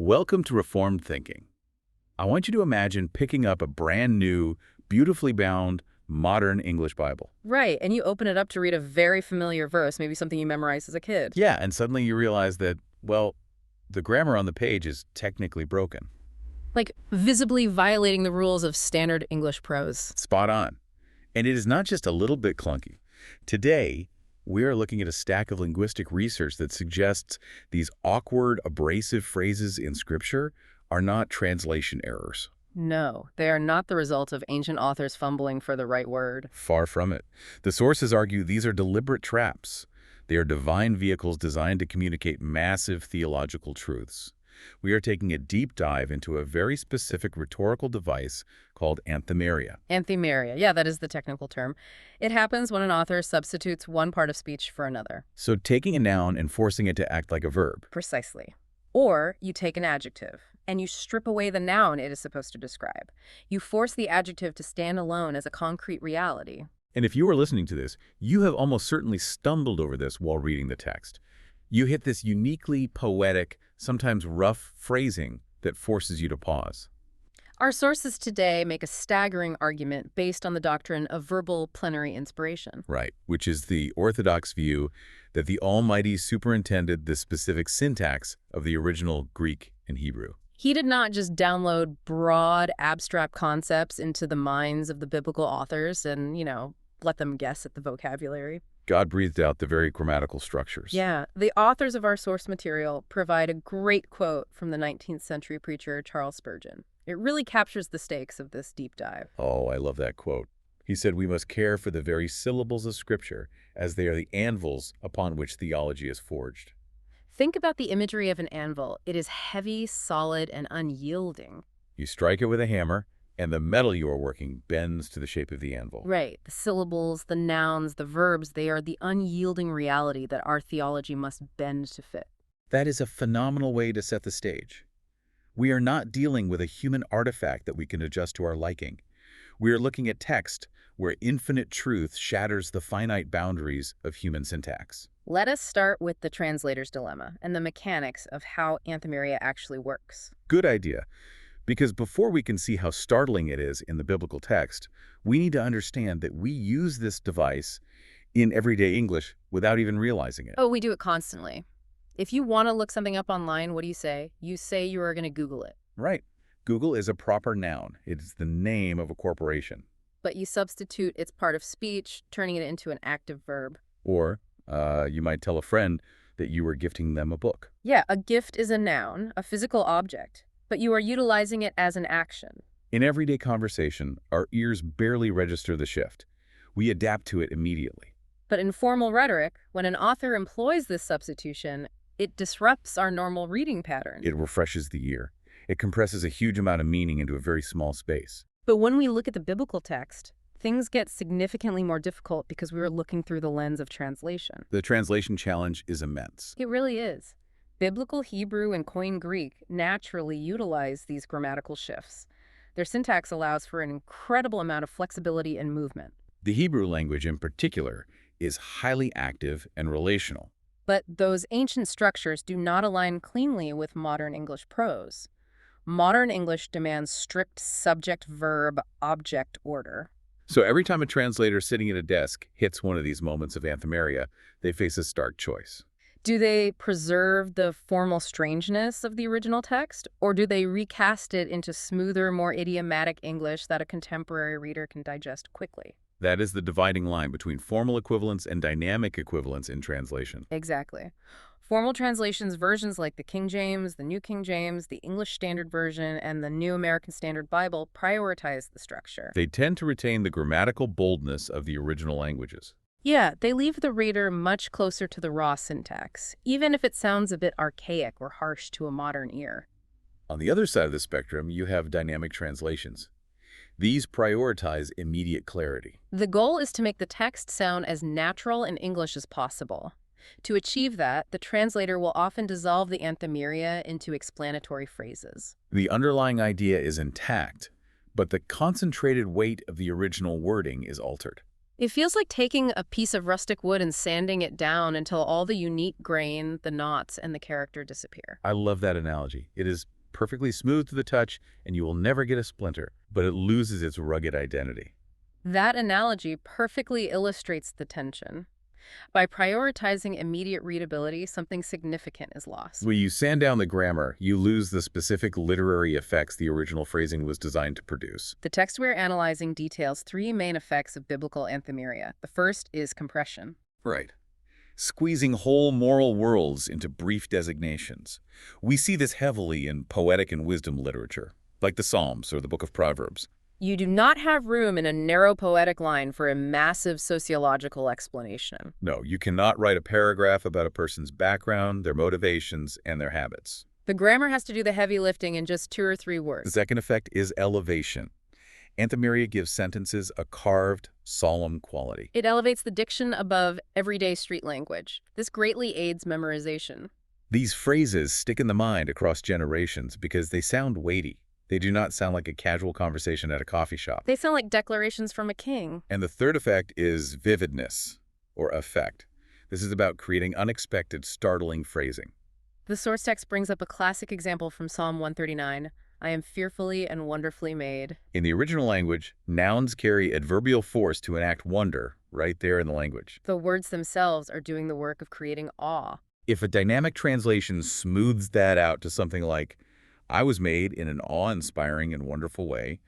Welcome to Reformed Thinking. I want you to imagine picking up a brand new, beautifully bound, modern English Bible. Right, and you open it up to read a very familiar verse, maybe something you memorized as a kid. Yeah, and suddenly you realize that, well, the grammar on the page is technically broken. Like visibly violating the rules of standard English prose. Spot on. And it is not just a little bit clunky. Today, we are looking at a stack of linguistic research that suggests these awkward, abrasive phrases in Scripture are not translation errors. No, they are not the result of ancient authors fumbling for the right word. Far from it. The sources argue these are deliberate traps. They are divine vehicles designed to communicate massive theological truths. We are taking a deep dive into a very specific rhetorical device called Anthimeria. Anthimeria, yeah, that is the technical term. It happens when an author substitutes one part of speech for another. So taking a noun and forcing it to act like a verb. Precisely. Or you take an adjective and you strip away the noun it is supposed to describe. You force the adjective to stand alone as a concrete reality. And if you are listening to this, you have almost certainly stumbled over this while reading the text. You hit this uniquely poetic, sometimes rough phrasing that forces you to pause. Our sources today make a staggering argument based on the doctrine of verbal plenary inspiration. Right, which is the orthodox view that the Almighty superintended the specific syntax of the original Greek and Hebrew. He did not just download broad, abstract concepts into the minds of the biblical authors and, let them guess at the vocabulary. God breathed out the very grammatical structures. Yeah, the authors of our source material provide a great quote from the 19th century preacher Charles Spurgeon. It really captures the stakes of this deep dive. Oh, I love that quote. He said, "We must care for the very syllables of Scripture, as they are the anvils upon which theology is forged." Think about the imagery of an anvil. It is heavy, solid, and unyielding. You strike it with a hammer, and the metal you are working bends to the shape of the anvil. Right. The syllables, the nouns, the verbs, they are the unyielding reality that our theology must bend to fit. That is a phenomenal way to set the stage. We are not dealing with a human artifact that we can adjust to our liking. We are looking at text where infinite truth shatters the finite boundaries of human syntax. Let us start with the translator's dilemma and the mechanics of how Anthimeria actually works. Good idea. Because before we can see how startling it is in the biblical text, we need to understand that we use this device in everyday English without even realizing it. Oh, we do it constantly. If you want to look something up online, what do you say? You say you are going to Google it. Right. Google is a proper noun. It is the name of a corporation. But you substitute its part of speech, turning it into an active verb. Or you might tell a friend that you were gifting them a book. Yeah, a gift is a noun, a physical object, but you are utilizing it as an action. In everyday conversation, our ears barely register the shift. We adapt to it immediately. But in formal rhetoric, when an author employs this substitution, it disrupts our normal reading pattern. It refreshes the ear. It compresses a huge amount of meaning into a very small space. But when we look at the biblical text, things get significantly more difficult because we are looking through the lens of translation. The translation challenge is immense. It really is. Biblical Hebrew and Koine Greek naturally utilize these grammatical shifts. Their syntax allows for an incredible amount of flexibility and movement. The Hebrew language in particular is highly active and relational. But those ancient structures do not align cleanly with modern English prose. Modern English demands strict subject-verb-object order. So every time a translator sitting at a desk hits one of these moments of Anthimeria, they face a stark choice. Do they preserve the formal strangeness of the original text, or do they recast it into smoother, more idiomatic English that a contemporary reader can digest quickly? That is the dividing line between formal equivalence and dynamic equivalence in translation. Exactly. Formal translations, versions like the King James, the New King James, the English Standard Version, and the New American Standard Bible prioritize the structure. They tend to retain the grammatical boldness of the original languages. Yeah, they leave the reader much closer to the raw syntax, even if it sounds a bit archaic or harsh to a modern ear. On the other side of the spectrum, you have dynamic translations. These prioritize immediate clarity. The goal is to make the text sound as natural in English as possible. To achieve that, the translator will often dissolve the Anthimeria into explanatory phrases. The underlying idea is intact, but the concentrated weight of the original wording is altered. It feels like taking a piece of rustic wood and sanding it down until all the unique grain, the knots, and the character disappear. I love that analogy. It is perfectly smooth to the touch, and you will never get a splinter, but it loses its rugged identity. That analogy perfectly illustrates the tension. By prioritizing immediate readability, something significant is lost. When you sand down the grammar, you lose the specific literary effects the original phrasing was designed to produce. The text we're analyzing details three main effects of biblical Anthimeria. The first is compression. Right. Squeezing whole moral worlds into brief designations. We see this heavily in poetic and wisdom literature, like the Psalms or the Book of Proverbs. You do not have room in a narrow poetic line for a massive sociological explanation. No, you cannot write a paragraph about a person's background, their motivations, and their habits. The grammar has to do the heavy lifting in just 2 or 3 The words. second effect is elevation. Anthimeria gives sentences a carved, solemn quality. It elevates the diction above everyday street language. This greatly aids memorization. These phrases stick in the mind across generations because they sound weighty. They do not sound like a casual conversation at a coffee shop. They sound like declarations from a king. And the third effect is vividness, or effect. This is about creating unexpected, startling phrasing. The source text brings up a classic example from Psalm 139. I am fearfully and wonderfully made. In the original language, nouns carry adverbial force to enact wonder right there in the language. The words themselves are doing the work of creating awe. If a dynamic translation smooths that out to something like, I was made in an awe-inspiring and wonderful way,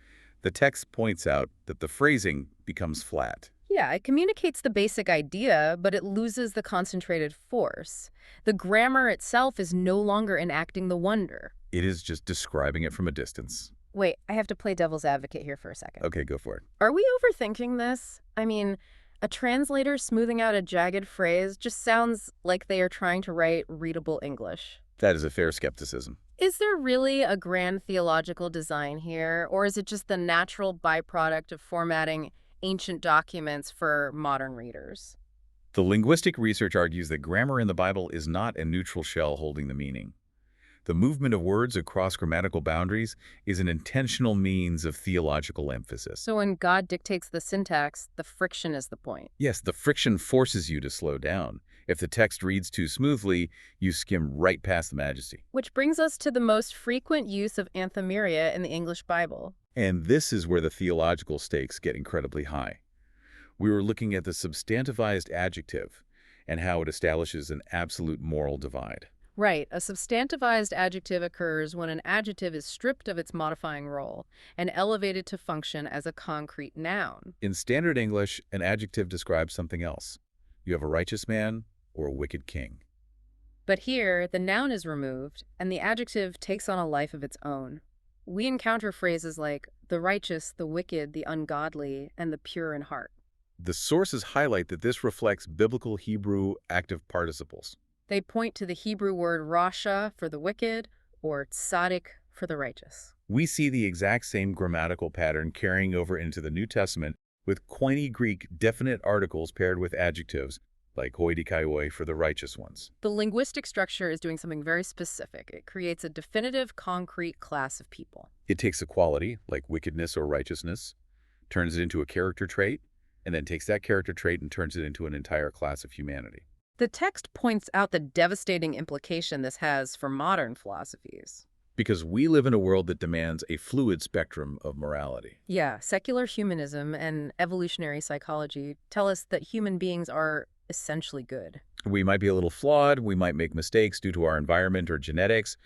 the text points out that the phrasing becomes flat. Yeah, it communicates the basic idea, but it loses the concentrated force. The grammar itself is no longer enacting the wonder. It is just describing it from a distance. Wait, I have to play devil's advocate here for a second. Okay, go for it. Are we overthinking this? I mean, a translator smoothing out a jagged phrase just sounds like they are trying to write readable English. That is a fair skepticism. Is there really a grand theological design here, or is it just the natural byproduct of formatting ancient documents for modern readers? The linguistic research argues that grammar in the Bible is not a neutral shell holding the meaning. The movement of words across grammatical boundaries is an intentional means of theological emphasis. So when God dictates the syntax, the friction is the point. Yes, the friction forces you to slow down. If the text reads too smoothly, you skim right past the majesty. Which brings us to the most frequent use of Anthimeria in the English Bible. And this is where the theological stakes get incredibly high. We were looking at the substantivized adjective and how it establishes an absolute moral divide. Right, a substantivized adjective occurs when an adjective is stripped of its modifying role and elevated to function as a concrete noun. In standard English, an adjective describes something else. You have a righteous man or a wicked king. But here, the noun is removed, and the adjective takes on a life of its own. We encounter phrases like the righteous, the wicked, the ungodly, and the pure in heart. The sources highlight that this reflects biblical Hebrew active participles. They point to the Hebrew word rasha for the wicked or tzaddik for the righteous. We see the exact same grammatical pattern carrying over into the New Testament with Koine Greek definite articles paired with adjectives like hoi dikaioi for the righteous ones. The linguistic structure is doing something very specific. It creates a definitive, concrete class of people. It takes a quality, like wickedness or righteousness, turns it into a character trait, and then takes that character trait and turns it into an entire class of humanity. The text points out the devastating implication this has for modern philosophies. Because we live in a world that demands a fluid spectrum of morality. Yeah, secular humanism and evolutionary psychology tell us that human beings are essentially good. We might be a little flawed, we might make mistakes due to our environment or genetics,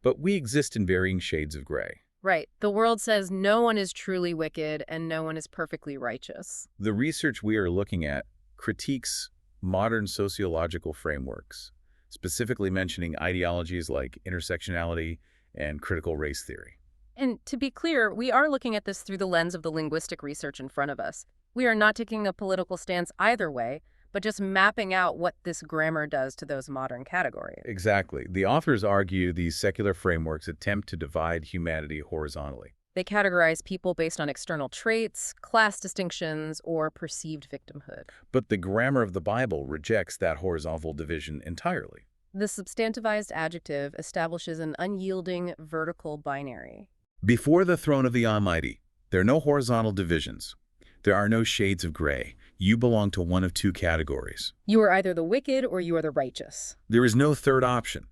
but we exist in varying shades of gray. Right. The world says no one is truly wicked and no one is perfectly righteous. The research we are looking at critiques modern sociological frameworks, specifically mentioning ideologies like intersectionality and critical race theory. And to be clear, we are looking at this through the lens of the linguistic research in front of us. We are not taking a political stance either way, but just mapping out what this grammar does to those modern categories. Exactly. The authors argue these secular frameworks attempt to divide humanity horizontally. They categorize people based on external traits, class distinctions, or perceived victimhood. But the grammar of the Bible rejects that horizontal division entirely. The substantivized adjective establishes an unyielding vertical binary. Before the throne of the Almighty, there are no horizontal divisions. There are no shades of gray. You belong to one of two categories. You are either the wicked or you are the righteous. There is no third option.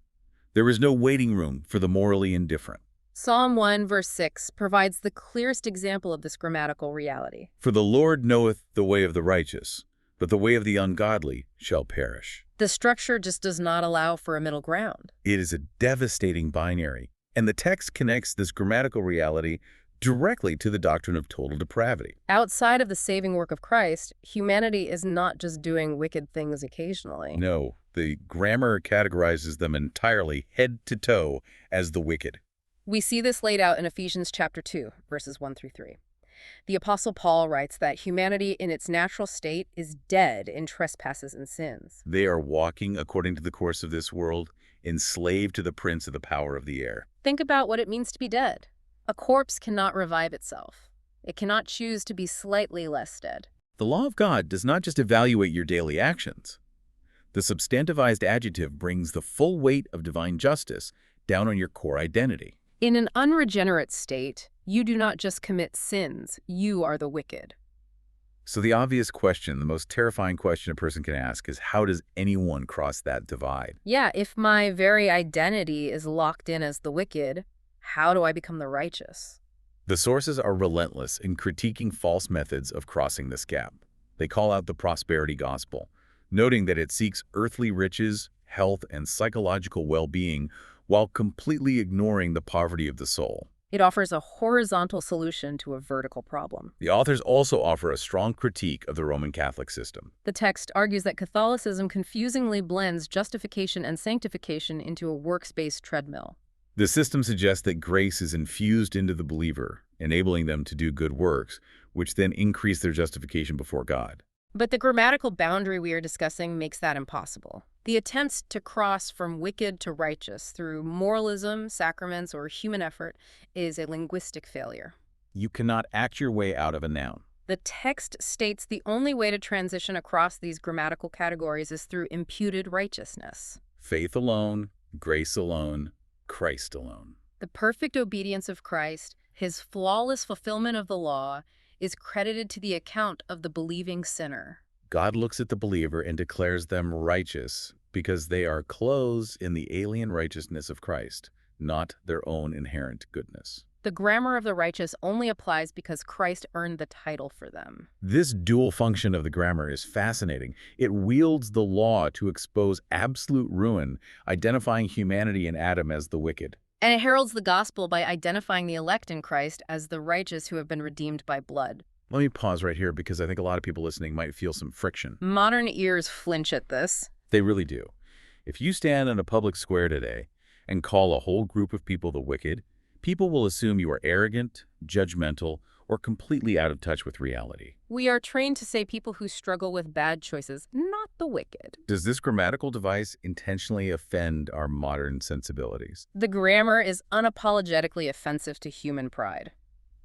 There is no waiting room for the morally indifferent. Psalm 1, verse 6 provides the clearest example of this grammatical reality. For the Lord knoweth the way of the righteous, but the way of the ungodly shall perish. The structure just does not allow for a middle ground. It is a devastating binary, and the text connects this grammatical reality directly to the doctrine of total depravity. Outside of the saving work of Christ, humanity is not just doing wicked things occasionally. No, the grammar categorizes them entirely head to toe as the wicked. We see this laid out in Ephesians chapter 2, verses 1 through 3. The Apostle Paul writes that humanity in its natural state is dead in trespasses and sins. They are walking according to the course of this world, enslaved to the prince of the power of the air. Think about what it means to be dead. A corpse cannot revive itself. It cannot choose to be slightly less dead. The law of God does not just evaluate your daily actions. The substantivized adjective brings the full weight of divine justice down on your core identity. In an unregenerate state, you do not just commit sins, you are the wicked. So the obvious question, the most terrifying question a person can ask is, how does anyone cross that divide? Yeah, if my very identity is locked in as the wicked, how do I become the righteous? The sources are relentless in critiquing false methods of crossing this gap. They call out the prosperity gospel, noting that it seeks earthly riches, health, and psychological well-being while completely ignoring the poverty of the soul. It offers a horizontal solution to a vertical problem. The authors also offer a strong critique of the Roman Catholic system. The text argues that Catholicism confusingly blends justification and sanctification into a works-based treadmill. The system suggests that grace is infused into the believer, enabling them to do good works, which then increase their justification before God. But the grammatical boundary we are discussing makes that impossible. The attempts to cross from wicked to righteous through moralism, sacraments, or human effort is a linguistic failure. You cannot act your way out of a noun. The text states the only way to transition across these grammatical categories is through imputed righteousness. Faith alone, grace alone, Christ alone. The perfect obedience of Christ, his flawless fulfillment of the law, is credited to the account of the believing sinner. God looks at the believer and declares them righteous because they are clothed in the alien righteousness of Christ, not their own inherent goodness. The grammar of the righteous only applies because Christ earned the title for them. This dual function of the grammar is fascinating. It wields the law to expose absolute ruin, identifying humanity in Adam as the wicked. And it heralds the gospel by identifying the elect in Christ as the righteous who have been redeemed by blood. Let me pause right here because I think a lot of people listening might feel some friction. Modern ears flinch at this. They really do. If you stand in a public square today and call a whole group of people the wicked, people will assume you are arrogant, judgmental, or completely out of touch with reality. We are trained to say people who struggle with bad choices, not the wicked. Does this grammatical device intentionally offend our modern sensibilities? The grammar is unapologetically offensive to human pride.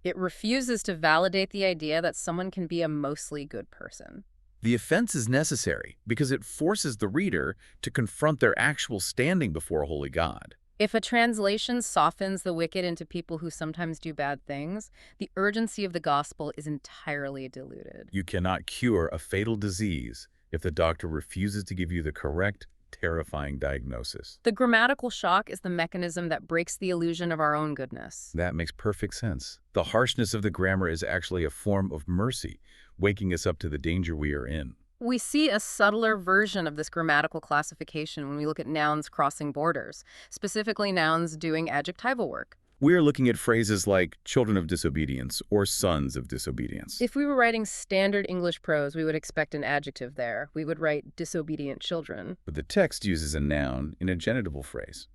It refuses to validate the idea that someone can be a mostly good person. The offense is necessary because it forces the reader to confront their actual standing before a holy God. If a translation softens the wicked into people who sometimes do bad things, the urgency of the gospel is entirely diluted. You cannot cure a fatal disease if the doctor refuses to give you the correct, terrifying diagnosis. The grammatical shock is the mechanism that breaks the illusion of our own goodness. That makes perfect sense. The harshness of the grammar is actually a form of mercy, waking us up to the danger we are in. We see a subtler version of this grammatical classification when we look at nouns crossing borders, specifically nouns doing adjectival work. We are looking at phrases like children of disobedience or sons of disobedience. If we were writing standard English prose, we would expect an adjective there. We would write disobedient children. But the text uses a noun in a genitival phrase.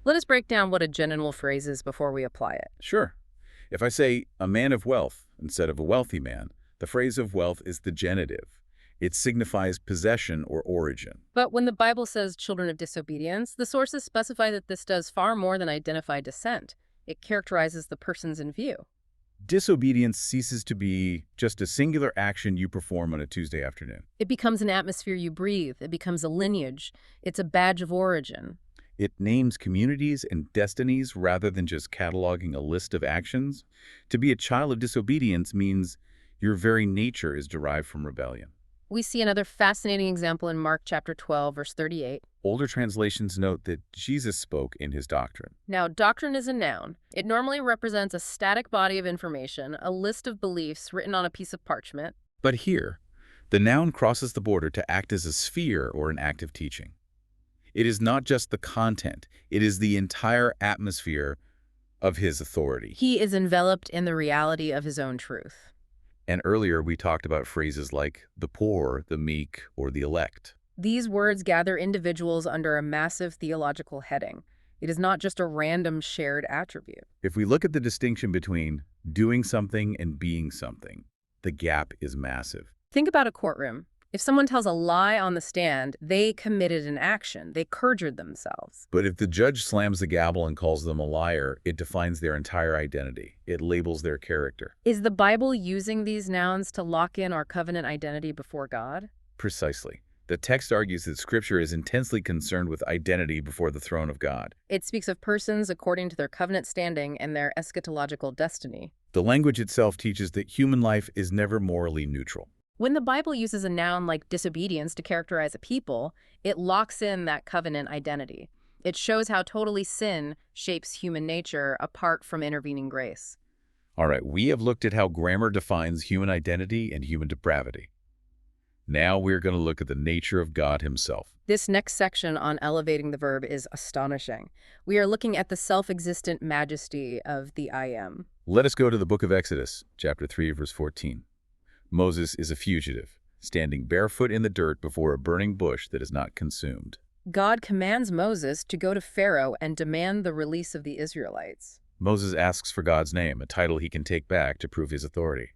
Let us break down what a genital phrase is before we apply it. Sure. If I say a man of wealth instead of a wealthy man, the phrase of wealth is the genitive. It signifies possession or origin. But when the Bible says children of disobedience, the sources specify that this does far more than identify descent. It characterizes the persons in view. Disobedience ceases to be just a singular action you perform on a Tuesday afternoon. It becomes an atmosphere you breathe. It becomes a lineage. It's a badge of origin. It names communities and destinies rather than just cataloging a list of actions. To be a child of disobedience means Your very nature is derived from rebellion. We see another fascinating example in Mark chapter 12, verse 38. Older translations note that Jesus spoke in his doctrine. Now, doctrine is a noun. It normally represents a static body of information, a list of beliefs written on a piece of parchment. But here, the noun crosses the border to act as a sphere or an active teaching. It is not just the content, it is the entire atmosphere of his authority. He is enveloped in the reality of his own truth. And earlier we talked about phrases like the poor, the meek, or the elect. These words gather individuals under a massive theological heading. It is not just a random shared attribute. If we look at the distinction between doing something and being something, the gap is massive. Think about a courtroom. If someone tells a lie on the stand, they committed an action. They perjured themselves. But if the judge slams the gavel and calls them a liar, it defines their entire identity. It labels their character. Is the Bible using these nouns to lock in our covenant identity before God? Precisely. The text argues that Scripture is intensely concerned with identity before the throne of God. It speaks of persons according to their covenant standing and their eschatological destiny. The language itself teaches that human life is never morally neutral. When the Bible uses a noun like disobedience to characterize a people, it locks in that covenant identity. It shows how totally sin shapes human nature apart from intervening grace. All right, we have looked at how grammar defines human identity and human depravity. Now we're going to look at the nature of God himself. This next section on elevating the verb is astonishing. We are looking at the self-existent majesty of the I am. Let us go to the book of Exodus, chapter 3, verse 14. Moses is a fugitive, standing barefoot in the dirt before a burning bush that is not consumed. God commands Moses to go to Pharaoh and demand the release of the Israelites. Moses asks for God's name, a title he can take back to prove his authority.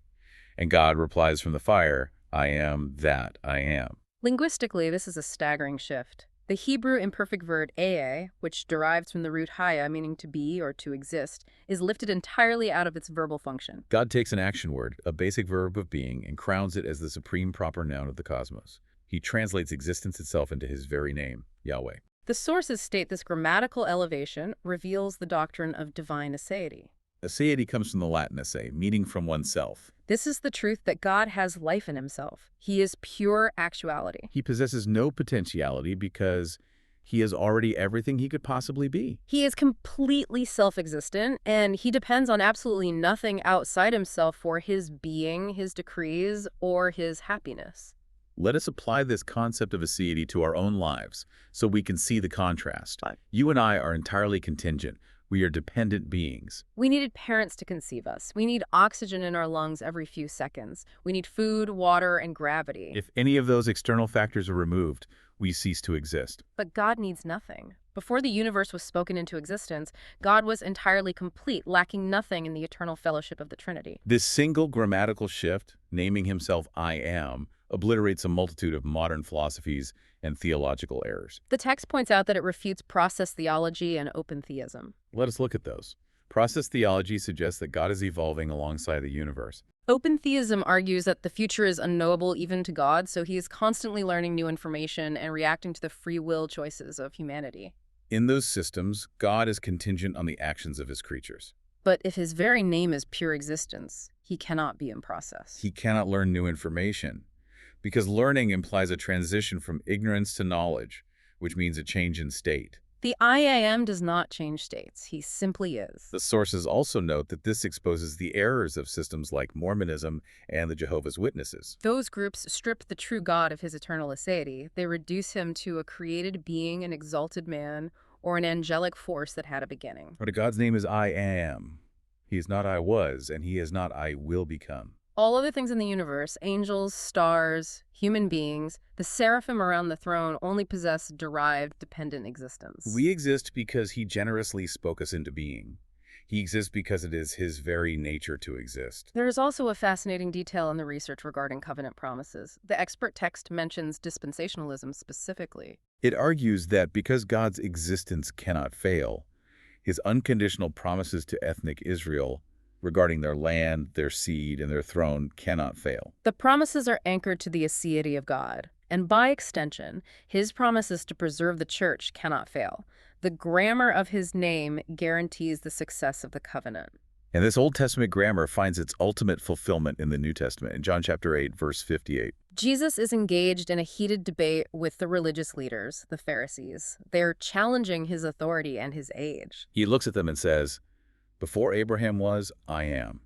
And God replies from the fire, I am that I am. Linguistically, this is a staggering shift. The Hebrew imperfect verb ea, which derives from the root haya, meaning to be or to exist, is lifted entirely out of its verbal function. God takes an action word, a basic verb of being, and crowns it as the supreme proper noun of the cosmos. He translates existence itself into his very name, Yahweh. The sources state this grammatical elevation reveals the doctrine of divine aseity. Aseity comes from the Latin esse, meaning from oneself. This is the truth that God has life in himself. He is pure actuality. He possesses no potentiality because he is already everything he could possibly be. He is completely self-existent, and he depends on absolutely nothing outside himself for his being, his decrees, or his happiness. Let us apply this concept of aseity to our own lives so we can see the contrast. You and I are entirely contingent. We are dependent beings. We needed parents to conceive us. We need oxygen in our lungs every few seconds. We need food, water, and gravity. If any of those external factors are removed, we cease to exist. But God needs nothing. Before the universe was spoken into existence, God was entirely complete, lacking nothing in the eternal fellowship of the Trinity. This single grammatical shift, naming himself I am, obliterates a multitude of modern philosophies and theological errors. The text points out that it refutes process theology and open theism. Let us look at those. Process theology suggests that God is evolving alongside the universe. Open theism argues that the future is unknowable even to God, so he is constantly learning new information and reacting to the free will choices of humanity. In those systems, God is contingent on the actions of his creatures. But if his very name is pure existence, he cannot be in process. He cannot learn new information, because learning implies a transition from ignorance to knowledge, which means a change in state. The I am does not change states. He simply is. The sources also note that this exposes the errors of systems like Mormonism and the Jehovah's Witnesses. Those groups strip the true God of his eternal aseity. They reduce him to a created being, an exalted man, or an angelic force that had a beginning. But God's name is I am. He is not I was, and he is not I will become. All other things in the universe, angels, stars, human beings, the seraphim around the throne only possess derived, dependent existence. We exist because he generously spoke us into being. He exists because it is his very nature to exist. There is also a fascinating detail in the research regarding covenant promises. The expert text mentions dispensationalism specifically. It argues that because God's existence cannot fail, his unconditional promises to ethnic Israel regarding their land, their seed, and their throne cannot fail. The promises are anchored to the aseity of God, and by extension, his promises to preserve the church cannot fail. The grammar of his name guarantees the success of the covenant. And this Old Testament grammar finds its ultimate fulfillment in the New Testament, in John chapter 8, verse 58. Jesus is engaged in a heated debate with the religious leaders, the Pharisees. They're challenging his authority and his age. He looks at them and says, "Before Abraham was, I am."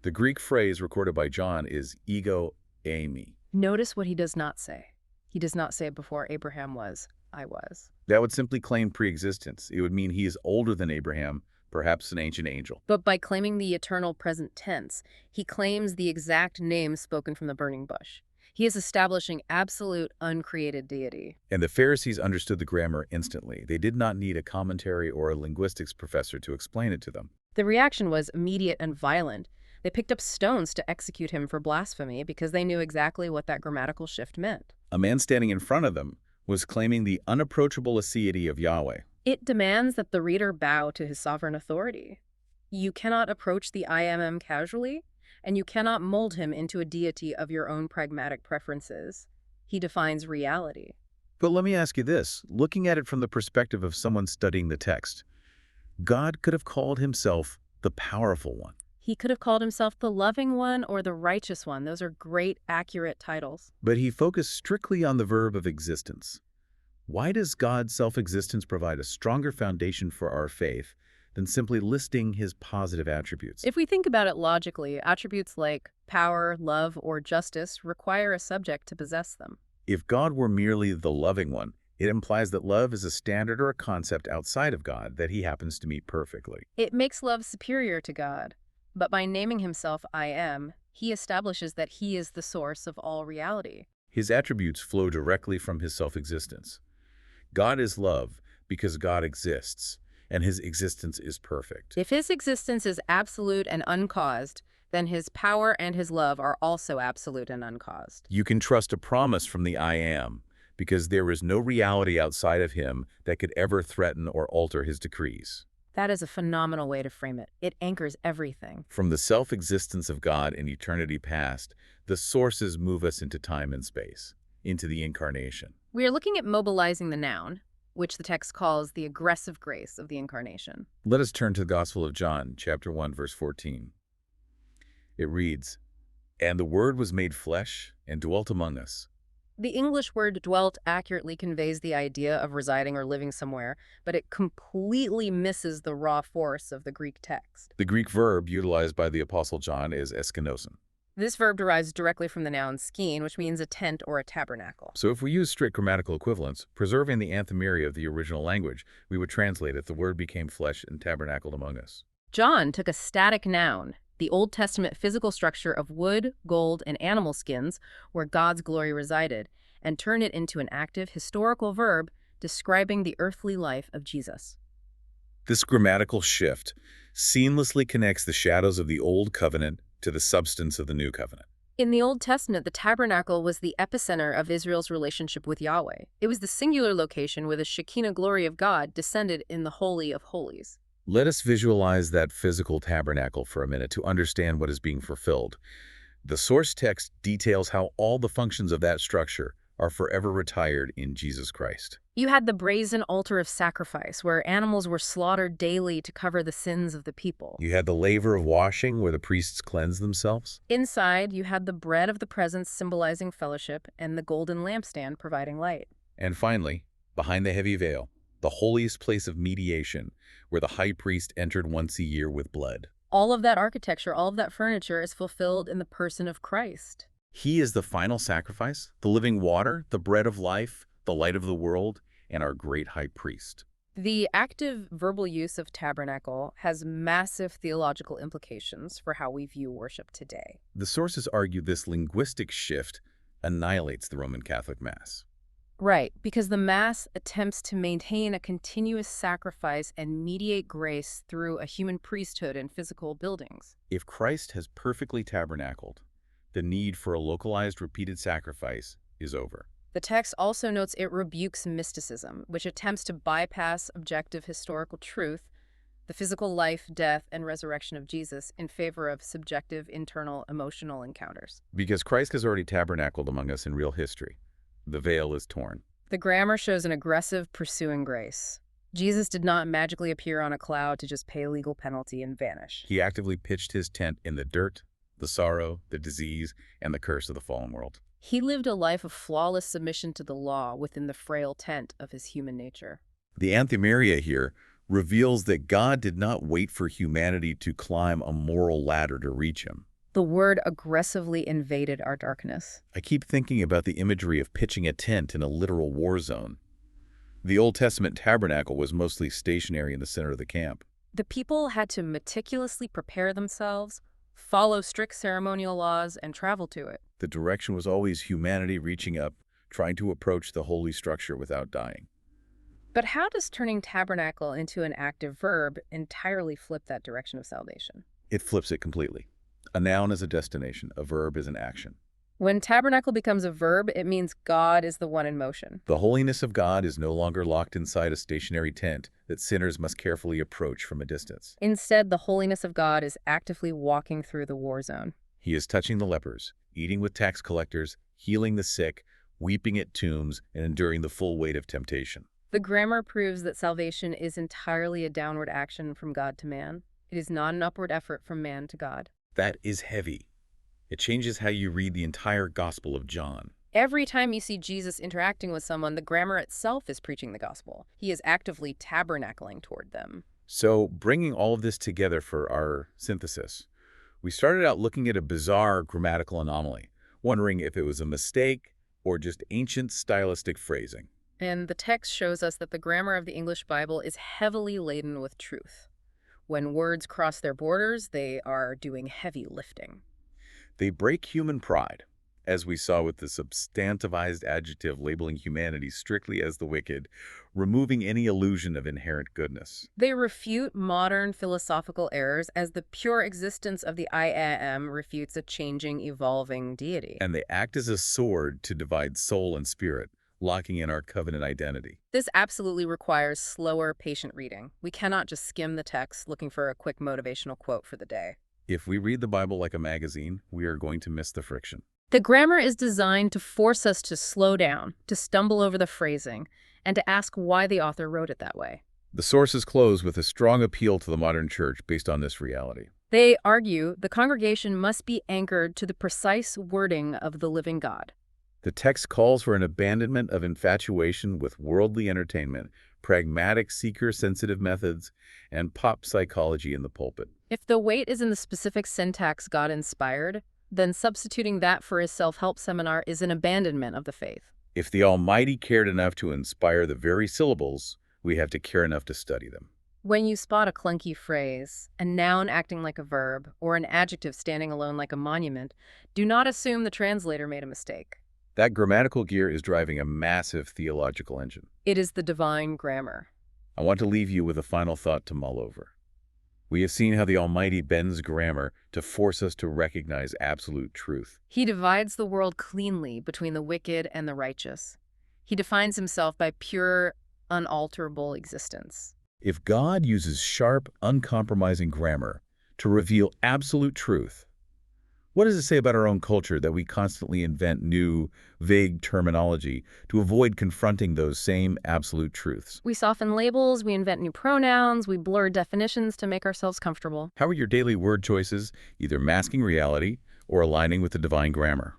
The Greek phrase recorded by John is ego eimi. Notice what he does not say. He does not say before Abraham was, I was. That would simply claim pre-existence. It would mean he is older than Abraham, perhaps an ancient angel. But by claiming the eternal present tense, he claims the exact name spoken from the burning bush. He is establishing absolute, uncreated deity. And the Pharisees understood the grammar instantly. They did not need a commentary or a linguistics professor to explain it to them. The reaction was immediate and violent. They picked up stones to execute him for blasphemy because they knew exactly what that grammatical shift meant. A man standing in front of them was claiming the unapproachable aseity of Yahweh. It demands that the reader bow to his sovereign authority. You cannot approach the I am casually, and you cannot mold him into a deity of your own pragmatic preferences. He defines reality. But let me ask you this, looking at it from the perspective of someone studying the text, God could have called himself the powerful one. He could have called himself the loving one or the righteous one. Those are great, accurate titles. But he focused strictly on the verb of existence. Why does God's self-existence provide a stronger foundation for our faith than simply listing his positive attributes? If we think about it logically, attributes like power, love, or justice require a subject to possess them. If God were merely the loving one, it implies that love is a standard or a concept outside of God that he happens to meet perfectly. It makes love superior to God. But by naming himself I am, he establishes that he is the source of all reality. His attributes flow directly from his self-existence. God is love because God exists, and his existence is perfect. If his existence is absolute and uncaused, then his power and his love are also absolute and uncaused. You can trust a promise from the I am, because there is no reality outside of him that could ever threaten or alter his decrees. That is a phenomenal way to frame it. It anchors everything. From the self-existence of God in eternity past, the sources move us into time and space, into the incarnation. We are looking at mobilizing the noun, which the text calls the aggressive grace of the incarnation. Let us turn to the Gospel of John, chapter 1, verse 14. It reads, "And the Word was made flesh and dwelt among us." The English word dwelt accurately conveys the idea of residing or living somewhere, but it completely misses the raw force of the Greek text. The Greek verb utilized by the Apostle John is eskenosin. This verb derives directly from the noun skene, which means a tent or a tabernacle. So if we use strict grammatical equivalence, preserving the Anthimeria of the original language, we would translate it, "The Word became flesh and tabernacled among us." John took a static noun, the Old Testament physical structure of wood, gold, and animal skins, where God's glory resided, and turned it into an active historical verb describing the earthly life of Jesus. This grammatical shift seamlessly connects the shadows of the Old Covenant to the substance of the New Covenant. In the Old Testament, the tabernacle was the epicenter of Israel's relationship with Yahweh. It was the singular location where the Shekinah glory of God descended in the Holy of Holies. Let us visualize that physical tabernacle for a minute to understand what is being fulfilled. The source text details how all the functions of that structure are forever retired in Jesus Christ. You had the brazen altar of sacrifice, where animals were slaughtered daily to cover the sins of the people. You had the laver of washing, where the priests cleansed themselves. Inside, you had the bread of the presence symbolizing fellowship and the golden lampstand providing light. And finally, behind the heavy veil, the holiest place of mediation, where the high priest entered once a year with blood. All of that architecture, all of that furniture is fulfilled in the person of Christ. He is the final sacrifice, the living water, the bread of life, the light of the world, and our great high priest. The active verbal use of tabernacle has massive theological implications for how we view worship today. The sources argue this linguistic shift annihilates the Roman Catholic Mass. Right, because the Mass attempts to maintain a continuous sacrifice and mediate grace through a human priesthood in physical buildings. If Christ has perfectly tabernacled, the need for a localized repeated sacrifice is over. The text also notes it rebukes mysticism, which attempts to bypass objective historical truth, the physical life, death, and resurrection of Jesus, in favor of subjective, internal, emotional encounters. Because Christ has already tabernacled among us in real history, the veil is torn. The grammar shows an aggressive pursuing grace. Jesus did not magically appear on a cloud to just pay a legal penalty and vanish. He actively pitched his tent in the dirt, the sorrow, the disease, and the curse of the fallen world. He lived a life of flawless submission to the law within the frail tent of his human nature. The Anthimeria here reveals that God did not wait for humanity to climb a moral ladder to reach him. The Word aggressively invaded our darkness. I keep thinking about the imagery of pitching a tent in a literal war zone. The Old Testament tabernacle was mostly stationary in the center of the camp. The people had to meticulously prepare themselves, follow strict ceremonial laws, and travel to it. The direction was always humanity reaching up, trying to approach the holy structure without dying. But how does turning tabernacle into an active verb entirely flip that direction of salvation? It flips it completely. A noun is a destination, a verb is an action. When tabernacle becomes a verb, it means God is the one in motion. The holiness of God is no longer locked inside a stationary tent that sinners must carefully approach from a distance. Instead, the holiness of God is actively walking through the war zone. He is touching the lepers, eating with tax collectors, healing the sick, weeping at tombs, and enduring the full weight of temptation. The grammar proves that salvation is entirely a downward action from God to man. It is not an upward effort from man to God. That is heavy. It changes how you read the entire Gospel of John. Every time you see Jesus interacting with someone, the grammar itself is preaching the gospel. He is actively tabernacling toward them. So, bringing all of this together for our synthesis, we started out looking at a bizarre grammatical anomaly, wondering if it was a mistake or just ancient stylistic phrasing. And the text shows us that the grammar of the English Bible is heavily laden with truth. When words cross their borders, they are doing heavy lifting. They break human pride, as we saw with the substantivized adjective labeling humanity strictly as the wicked, removing any illusion of inherent goodness. They refute modern philosophical errors as the pure existence of the I am refutes a changing, evolving deity. And they act as a sword to divide soul and spirit, locking in our covenant identity. This absolutely requires slower, patient reading. We cannot just skim the text looking for a quick motivational quote for the day. If we read the Bible like a magazine, we are going to miss the friction. The grammar is designed to force us to slow down, to stumble over the phrasing, and to ask why the author wrote it that way. The sources close with a strong appeal to the modern church based on this reality. They argue the congregation must be anchored to the precise wording of the living God. The text calls for an abandonment of infatuation with worldly entertainment, pragmatic seeker-sensitive methods, and pop psychology in the pulpit. If the weight is in the specific syntax God inspired, then substituting that for his self-help seminar is an abandonment of the faith. If the Almighty cared enough to inspire the very syllables, we have to care enough to study them. When you spot a clunky phrase, a noun acting like a verb, or an adjective standing alone like a monument, do not assume the translator made a mistake. That grammatical gear is driving a massive theological engine. It is the divine grammar. I want to leave you with a final thought to mull over. We have seen how the Almighty bends grammar to force us to recognize absolute truth. He divides the world cleanly between the wicked and the righteous. He defines himself by pure, unalterable existence. If God uses sharp, uncompromising grammar to reveal absolute truth, what does it say about our own culture that we constantly invent new, vague terminology to avoid confronting those same absolute truths? We soften labels, we invent new pronouns, we blur definitions to make ourselves comfortable. How are your daily word choices either masking reality or aligning with the divine grammar?